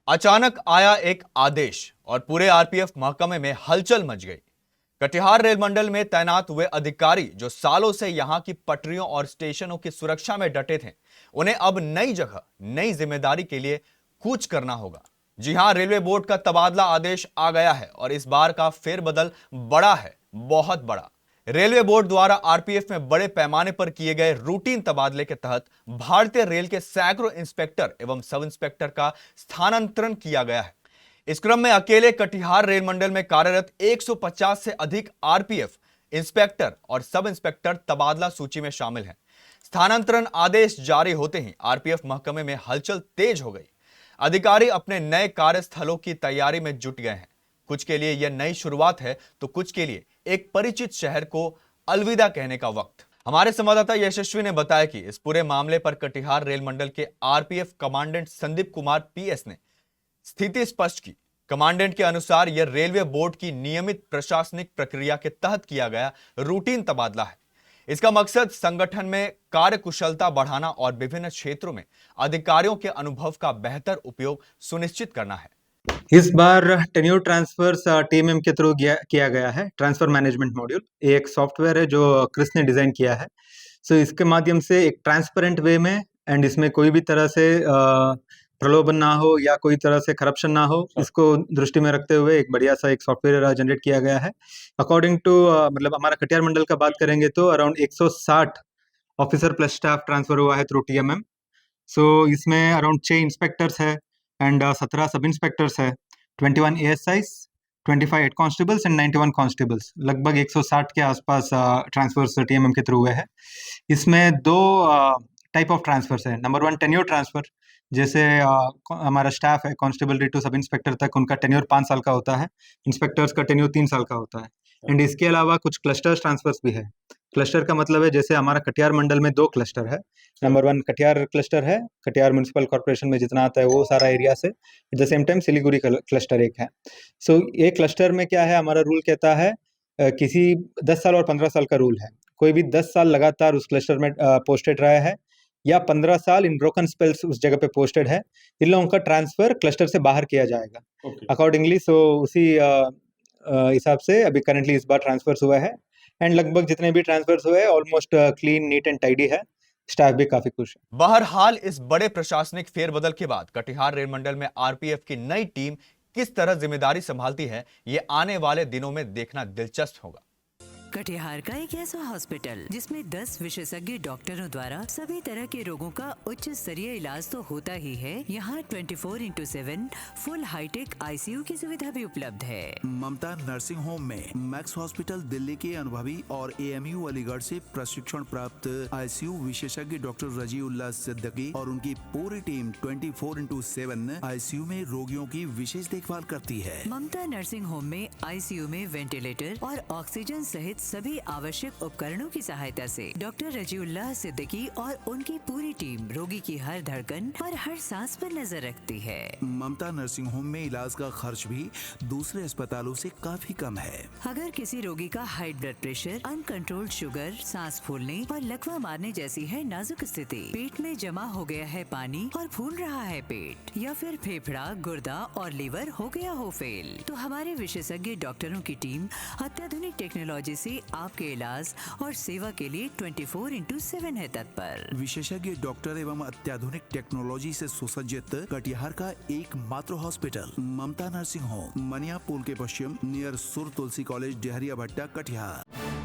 अचानक आया एक आदेश और पूरे आरपीएफ महकमे में हलचल मच गई। कटिहार रेल मंडल में तैनात हुए अधिकारी जो सालों से यहां की पटरियों और स्टेशनों की सुरक्षा में डटे थे, उन्हें अब नई जगह नई जिम्मेदारी के लिए कूच करना होगा। जी हां, रेलवे बोर्ड का तबादला आदेश आ गया है और इस बार का फेरबदल बड़ा है, बहुत बड़ा। रेलवे बोर्ड द्वारा आरपीएफ में बड़े पैमाने पर किए गए रूटीन तबादले के तहत भारतीय रेल के सैकड़ों इंस्पेक्टर एवं सब इंस्पेक्टर का स्थानांतरण किया गया है। इस क्रम में अकेले कटिहार रेल मंडल में कार्यरत 150 से अधिक आरपीएफ इंस्पेक्टर और सब इंस्पेक्टर तबादला सूची में शामिल हैं। स्थानांतरण आदेश जारी होते ही आरपीएफ महकमे में हलचल तेज हो गई। अधिकारी अपने नए कार्यस्थलों की तैयारी में जुट गए हैं। कुछ के लिए यह नई शुरुआत है तो कुछ के लिए एक परिचित शहर को अलविदा कहने का वक्त। हमारे संवाददाता यशस्वी ने बताया कि इस पूरे मामले पर कटिहार रेल मंडल के RPF commandant Sandeep Kumar PS ने स्थिति स्पष्ट की। कमांडेंट के अनुसार यह रेलवे बोर्ड की नियमित प्रशासनिक प्रक्रिया के तहत किया गया रूटीन तबादला है। इसका मकसद संगठन में कार्यकुशलता बढ़ाना और विभिन्न क्षेत्रों में अधिकारियों के अनुभव का बेहतर उपयोग सुनिश्चित करना है। इस बार टेन्योर ट्रांसफर्स टीएमएम के थ्रू किया गया है। ट्रांसफर मैनेजमेंट मॉड्यूल एक सॉफ्टवेयर है जो क्रिस ने डिजाइन किया है। इसके माध्यम से एक ट्रांसपेरेंट वे में एंड इसमें कोई भी तरह से प्रलोभन ना हो या कोई तरह से करप्शन ना हो, इसको दृष्टि में रखते हुए एक बढ़िया सा एक सॉफ्टवेयर जनरेट किया गया है। अकॉर्डिंग टू मतलब हमारा कटिहार मंडल का बात करेंगे तो around 160 officer plus staff transfer हुआ है थ्रू टीएमएम। इसमें अराउंड 6 इंस्पेक्टर्स है एंड 17 सब इंस्पेक्टर्स है, 21 एएसआईस, 25 हेड कांस्टेबल्स एंड 91 कांस्टेबल्स। लगभग 160 के आसपास ट्रांसफर्स टीएमएम के थ्रू हुए हैं। इसमें दो टाइप ऑफ ट्रांसफर्स है। नंबर 1 टेन्योर ट्रांसफर, जैसे हमारा स्टाफ है कांस्टेबल टू सब इंस्पेक्टर तक, उनका टेन्योर 5 साल का होता है। इंस्पेक्टर्स का टेन्योर 3 साल का होता है। एंड इसके अलावा कुछ क्लस्टर्स ट्रांसफर्स भी है। क्लस्टर का मतलब है जैसे हमारा कटिहार मंडल में 2 क्लस्टर है। नंबर 1 कटिहार क्लस्टर है, कटिहार म्युनिसिपल कॉर्पोरेशन में जितना आता है वो सारा एरिया से। At the same time Siliguri cluster एक है। ये क्लस्टर में क्या है, हमारा रूल कहता है किसी 10 साल और 15 साल का रूल है। कोई भी 10 साल लगातार उस क्लस्टर में पोस्टेड रहा है या 15 साल इन ब्रोकन स्पेल्स उस जगह पे पोस्टेड है, इन लोगों का ट्रांसफर क्लस्टर से बाहर किया जाएगा अकॉर्डिंगली। उसी हिसाब से अभी करंटली इस बार ट्रांसफर्स हुआ है एंड लगभग जितने भी ट्रांसफर्स हुए almost clean, neat and tidy है। स्टाफ भी काफी खुश है। बहरहाल इस बड़े प्रशासनिक फेरबदल के बाद कटिहार रेल मंडल में आरपीएफ की नई टीम किस तरह जिम्मेदारी संभालती है, ये आने वाले दिनों में देखना दिलचस्प होगा। कटिहार का एक ऐसा हॉस्पिटल जिसमें 10 विशेषज्ञ डॉक्टरों द्वारा सभी तरह के रोगों का उच्च स्तरीय इलाज तो होता ही है, यहाँ 24/7 फुल हाईटेक आईसीयू की सुविधा भी उपलब्ध है। ममता नर्सिंग होम में मैक्स हॉस्पिटल दिल्ली के अनुभवी और एएमयू अलीगढ़ से प्रशिक्षण प्राप्त आईसीयू विशेषज्ञ डॉक्टर रजीउल्लाह सिद्दीकी और उनकी पूरी टीम 24/7 आईसीयू में रोगियों की विशेष देखभाल करती है। ममता नर्सिंग होम में आईसीयू में वेंटिलेटर और ऑक्सीजन सहित सभी आवश्यक उपकरणों की सहायता से डॉक्टर रजीउल्लाह सिद्दीकी और उनकी पूरी टीम रोगी की हर धड़कन और हर सांस पर नजर रखती है। ममता नर्सिंग होम में इलाज का खर्च भी दूसरे अस्पतालों से काफी कम है। अगर किसी रोगी का high blood pressure, uncontrolled sugar, सांस फूलने और लकवा मारने जैसी है नाजुक स्थिति, पेट में जमा हो गया है पानी और फूल रहा है पेट, या फिर फेफड़ा, गुर्दा और लीवर हो गया हो फेल, तो हमारे विशेषज्ञ डॉक्टरों की टीम अत्याधुनिक टेक्नोलॉजी से आपके इलाज और सेवा के लिए 24/7 है तत्पर। विशेषज्ञ डॉक्टर एवं अत्याधुनिक टेक्नोलॉजी से सुसज्जित कटिहार का एकमात्र हॉस्पिटल ममता नर्सिंग होम, मनिया पुल के पश्चिम नियर सुर तुलसी कॉलेज, डेहरिया भट्टा, कटिहार।